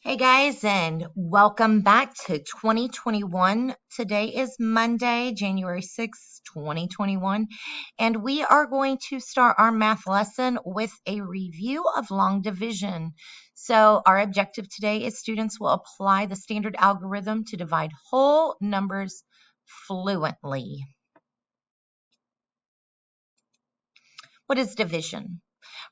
Hey guys, and welcome back to 2021. Today is Monday, January 6th, 2021, and we are going to start our math lesson with a review of long division. So, our objective today is students will apply the standard algorithm to divide whole numbers fluently. What is division?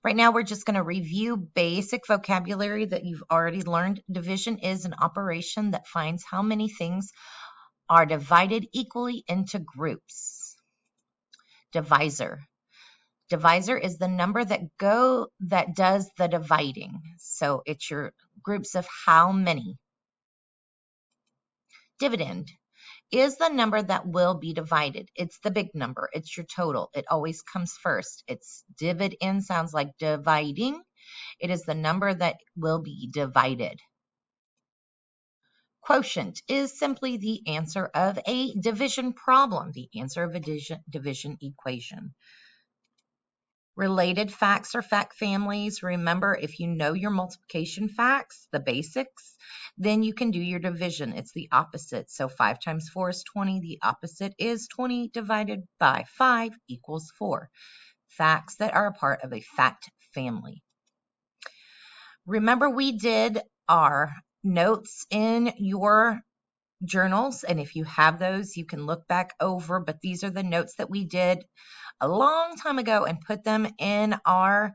Right now, we're just going to review basic vocabulary that you've already learned. Division is an operation that finds how many things are divided equally into groups. Divisor. Divisor is the number that does the dividing. So it's your groups of how many. Dividend is the number that will be divided. It's the big number. It's your total. It always comes first. It's dividend sounds like dividing. It is the number that will be divided. Quotient is simply the answer of a division problem, the answer of a division equation. Related facts or fact families. Remember, if you know your multiplication facts, the basics, then you can do your division. It's the opposite. So 5 times 4 is 20. The opposite is 20 divided by 5 equals 4. Facts that are a part of a fact family. Remember, we did our notes in your journals, and if you have those, you can look back over, but these are the notes that we did a long time ago and put them in our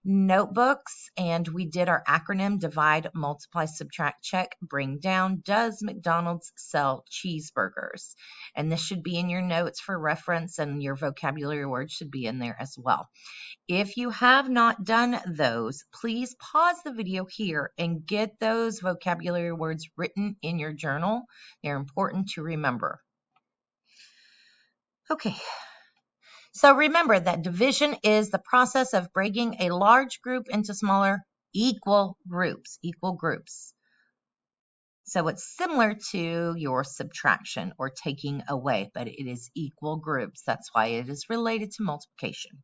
notebooks, and we did our acronym: divide, multiply, subtract, check, bring down. Does McDonald's sell cheeseburgers? And this should be in your notes for reference, and your vocabulary words should be in there as well. If you have not done those, please pause the video here and get those vocabulary words written in your journal. They're important to remember. Okay. So remember that division is the process of breaking a large group into smaller equal groups. So it's similar to your subtraction or taking away, but it is equal groups. That's why it is related to multiplication.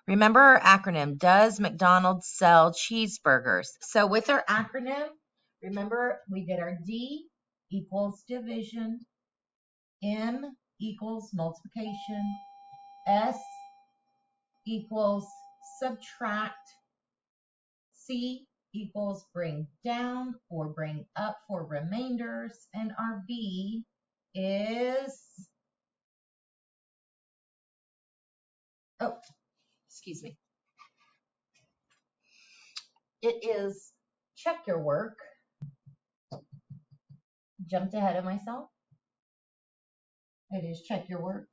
Remember our acronym, does McDonald's sell cheeseburgers? So with our acronym, remember we did our D equals division, M equals multiplication, S equals subtract, C equals bring down or bring up for remainders, and our B is, excuse me. It is check your work. Jumped ahead of myself. It is check your work.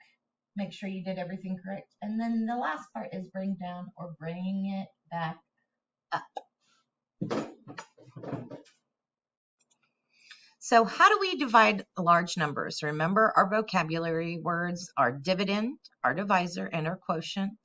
Make sure you did everything correct. And then the last part is bring down or bring it back up. So how do we divide large numbers? Remember, our vocabulary words are dividend, our divisor, and our quotient.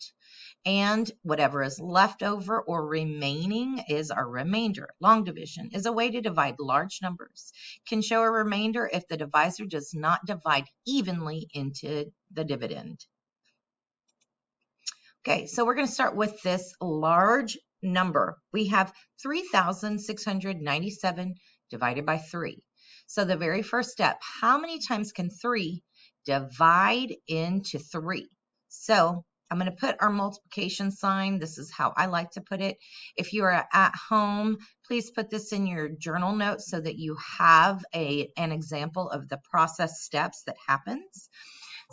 And whatever is left over or remaining is our remainder. Long division is a way to divide large numbers. Can show a remainder if the divisor does not divide evenly into the dividend. Okay, so we're going to start with this large number. We have 3,697 divided by 3. So the very first step, how many times can 3 divide into 3? So I'm going to put our multiplication sign. This is how I like to put it. If you are at home, please put this in your journal notes so that you have an example of the process steps that happens.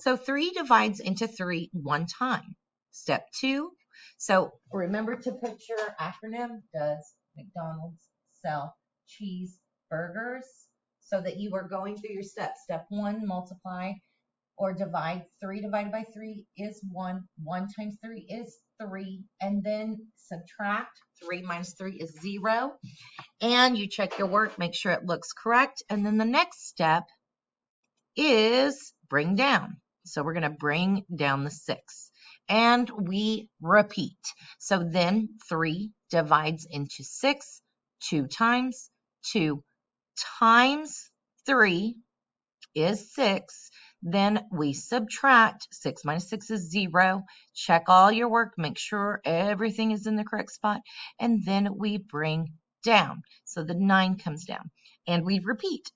So 3 divides into 3 one time. Step 2. So remember to put your acronym, does McDonald's sell cheeseburgers? So that you are going through your steps. Step 1, multiply or divide. 3 divided by 3 is 1. 1 times 3 is 3. And then subtract. 3 minus 3 is 0. And you check your work, make sure it looks correct. And then the next step is bring down. So we're going to bring down the 6. And we repeat. So then 3 divides into 6 2 times. 2 times 3 is 6. Then we subtract. 6 minus 6 is 0. Check all your work. Make sure everything is in the correct spot. And then we bring down. So the 9 comes down. And we repeat.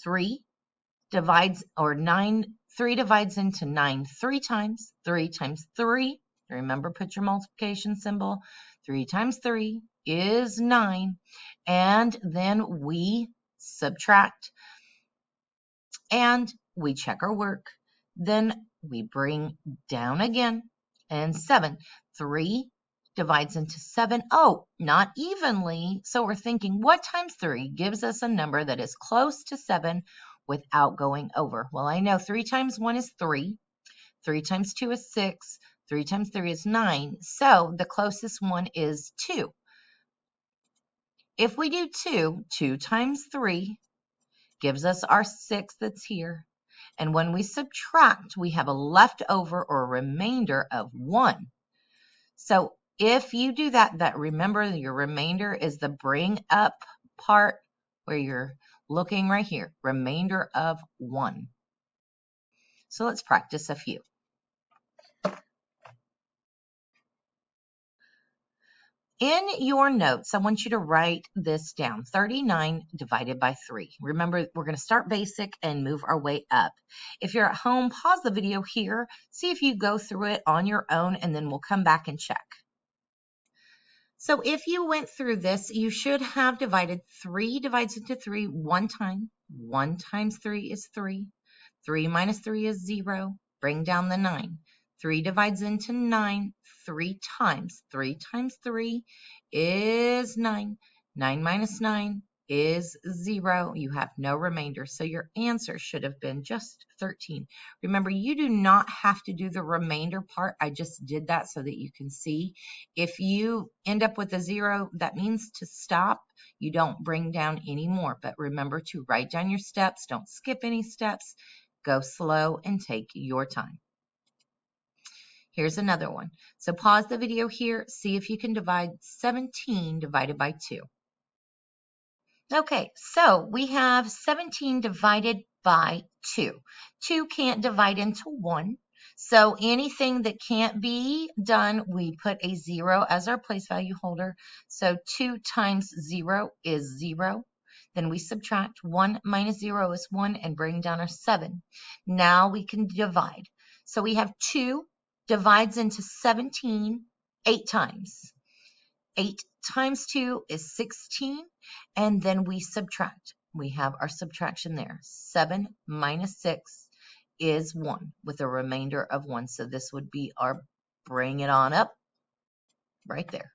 3 divides into 9 3 times. 3 times 3. Remember, put your multiplication symbol. 3 times 3 is 9. And then we subtract. And we check our work. Then we bring down again. And 7. 3 divides into 7. Oh, not evenly. So we're thinking, what times 3 gives us a number that is close to 7 without going over? Well, I know 3 times 1 is 3. 3 times 2 is 6. 3 times 3 is 9. So the closest one is 2. If we do 2 times 3 gives us our 6 that's here. And when we subtract, we have a leftover or remainder of 1. So if you do that, remember your remainder is the bring up part where you're looking right here, remainder of 1. So let's practice a few. In your notes, I want you to write this down, 39 divided by 3. Remember, we're going to start basic and move our way up. If you're at home, pause the video here, see if you go through it on your own, and then we'll come back and check. So if you went through this, you should have divided 3 divides into 3 one time. 1 times 3 is 3. 3 minus 3 is 0. Bring down the 9. 3 divides into 9 3 times. 3 times 3 is 9. 9 minus 9 is 0. You have no remainder, so your answer should have been just 13. Remember, you do not have to do the remainder part. I just did that so that you can see. If you end up with a 0, that means to stop. You don't bring down any more, but remember to write down your steps. Don't skip any steps. Go slow and take your time. Here's another one. So pause the video here. See if you can divide 17 divided by 2. Okay, so we have 17 divided by 2. 2 can't divide into 1. So anything that can't be done, we put a 0 as our place value holder. So 2 times 0 is 0. Then we subtract. 1 minus 0 is 1 and bring down our 7. Now we can divide. So we have 2 divides into 17 8 times. 8 times 2 is 16, and then we subtract. We have our subtraction there. 7 minus 6 is 1 with a remainder of 1. So this would be our bring it on up right there.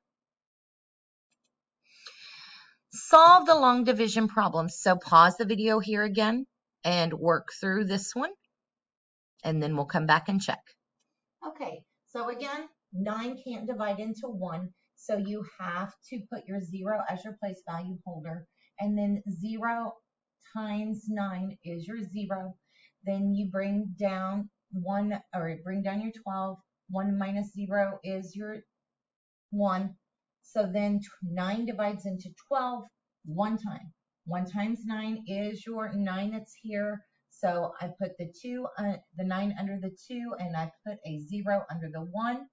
Solve the long division problem. So pause the video here again and work through this one, and then we'll come back and check. Okay, so again, 9 can't divide into 1, so you have to put your 0 as your place value holder, and then 0 times 9 is your 0. Then you bring down 1, or bring down your 12. 1 minus 0 is your 1. So then 9 divides into 12 one time. 1 times 9 is your 9 that's here. So I put the 9 under the 2, and I put a 0 under the 1.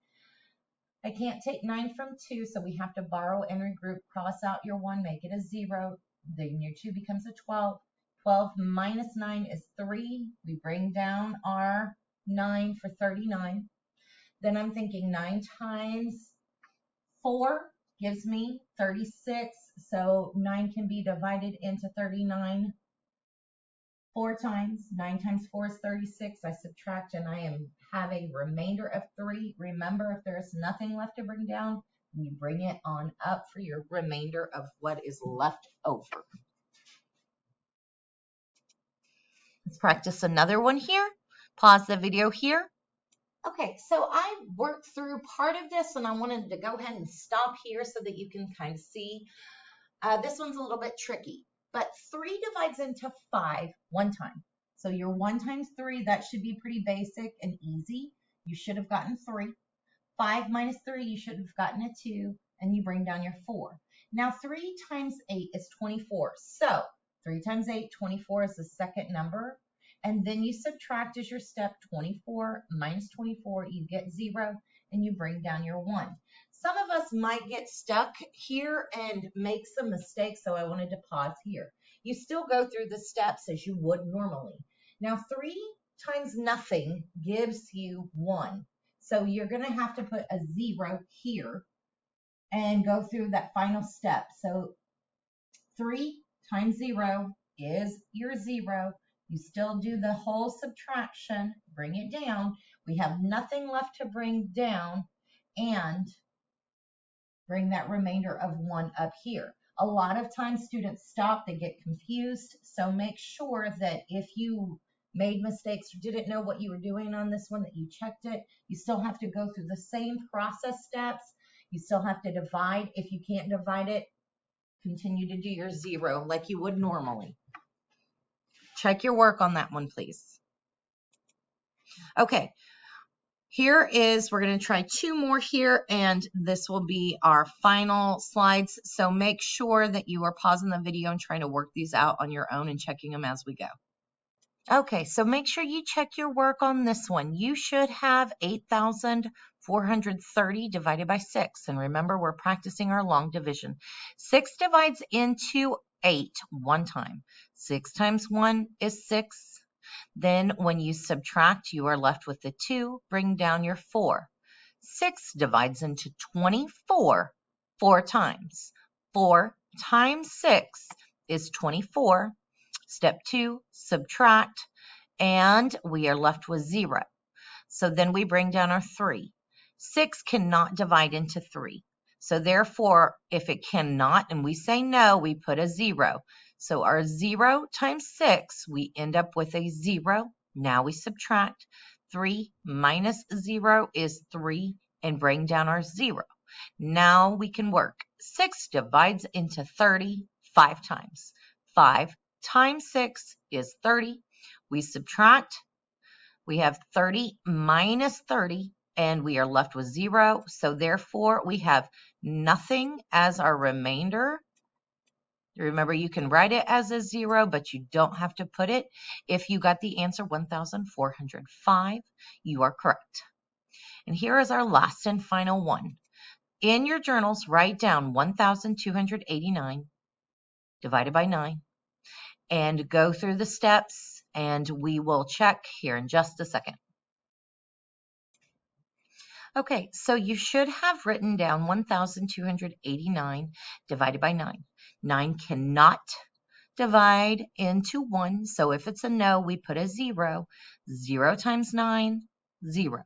I can't take 9 from 2, so we have to borrow and regroup. Cross out your 1, make it a 0. Then your 2 becomes a 12. 12 minus 9 is 3. We bring down our 9 for 39. Then I'm thinking 9 times 4 gives me 36. So 9 can be divided into 39 4 times. 9 times 4 is 36. I subtract, and I have a remainder of 3. Remember, if there's nothing left to bring down, you bring it on up for your remainder of what is left over. Let's practice another one here. Pause the video here. Okay, so I worked through part of this, and I wanted to go ahead and stop here so that you can kind of see. This one's a little bit tricky, but 3 divides into 5 one time. So your 1 times 3, that should be pretty basic and easy. You should have gotten 3. 5 minus 3, you should have gotten a 2, and you bring down your 4. Now 3 times 8 is 24. So 3 times 8, 24 is the second number. And then you subtract as your step. 24 minus 24, you get 0, and you bring down your 1. Some of us might get stuck here and make some mistakes, so I wanted to pause here. You still go through the steps as you would normally. Now, 3 times nothing gives you 1. So you're going to have to put a 0 here and go through that final step. So 3 times 0 is your 0. You still do the whole subtraction, bring it down. We have nothing left to bring down, and bring that remainder of 1 up here. A lot of times students stop, they get confused. So make sure that if you made mistakes or didn't know what you were doing on this one, that you checked it. You still have to go through the same process steps. You still have to divide. If you can't divide it, continue to do your 0 like you would normally. Check your work on that one, please. Okay. Here is, we're going to try 2 more here, and this will be our final slides. So make sure that you are pausing the video and trying to work these out on your own and checking them as we go. Okay, so make sure you check your work on this one. You should have 8,430 divided by 6. And remember, we're practicing our long division. 6 divides into 8 one time. 6 times 1 is 6. Then when you subtract, you are left with the 2. Bring down your 4. 6 divides into 24 4 times. 4 times 6 is 24. Step 2, subtract, and we are left with 0. So then we bring down our 3. 6 cannot divide into 3. So therefore, if it cannot, and we say no, we put a 0. So our 0 times 6, we end up with a 0. Now we subtract. 3 minus 0 is 3, and bring down our 0. Now we can work. 6 divides into 30 5 times. 5 times 6 is 30. We subtract. We have 30 minus 30, and we are left with 0. So therefore, we have nothing as our remainder. Remember, you can write it as a 0, but you don't have to put it. If you got the answer 1,405, you are correct. And here is our last and final one. In your journals, write down 1,289 divided by 9 and go through the steps, and we will check here in just a second. Okay, so you should have written down 1,289 divided by 9. 9 cannot divide into 1, so if it's a no, we put a 0. 0 times 9, 0.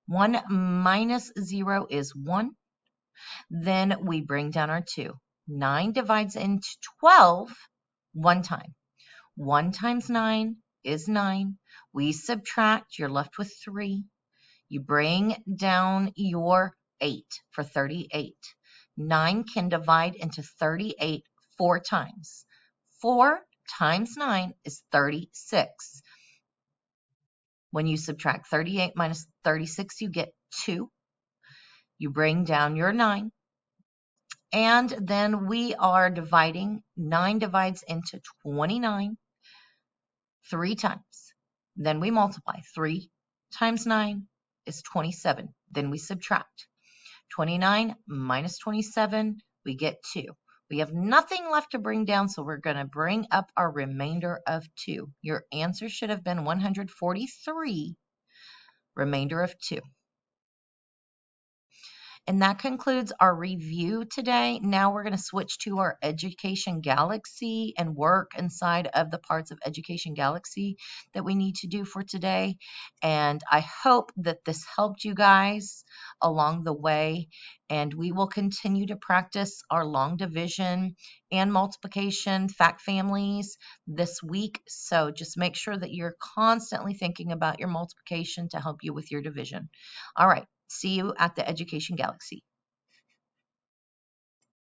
1 minus 0 is 1. Then we bring down our 2. 9 divides into 12 one time. 1 times 9 is 9. We subtract, you're left with 3. You bring down your 8 for 38. 9 can divide into 38 4 times. 4 times 9 is 36. When you subtract 38 minus 36, you get 2. You bring down your 9. And then we are dividing. 9 divides into 29 3 times. Then we multiply. 3 times 9 is 27. Then we subtract. 29 minus 27, we get 2. We have nothing left to bring down, so we're going to bring up our remainder of 2. Your answer should have been 143, remainder of 2. And that concludes our review today. Now we're going to switch to our Education Galaxy and work inside of the parts of Education Galaxy that we need to do for today. And I hope that this helped you guys along the way. And we will continue to practice our long division and multiplication fact families this week. So just make sure that you're constantly thinking about your multiplication to help you with your division. All right. See you at the Education Galaxy.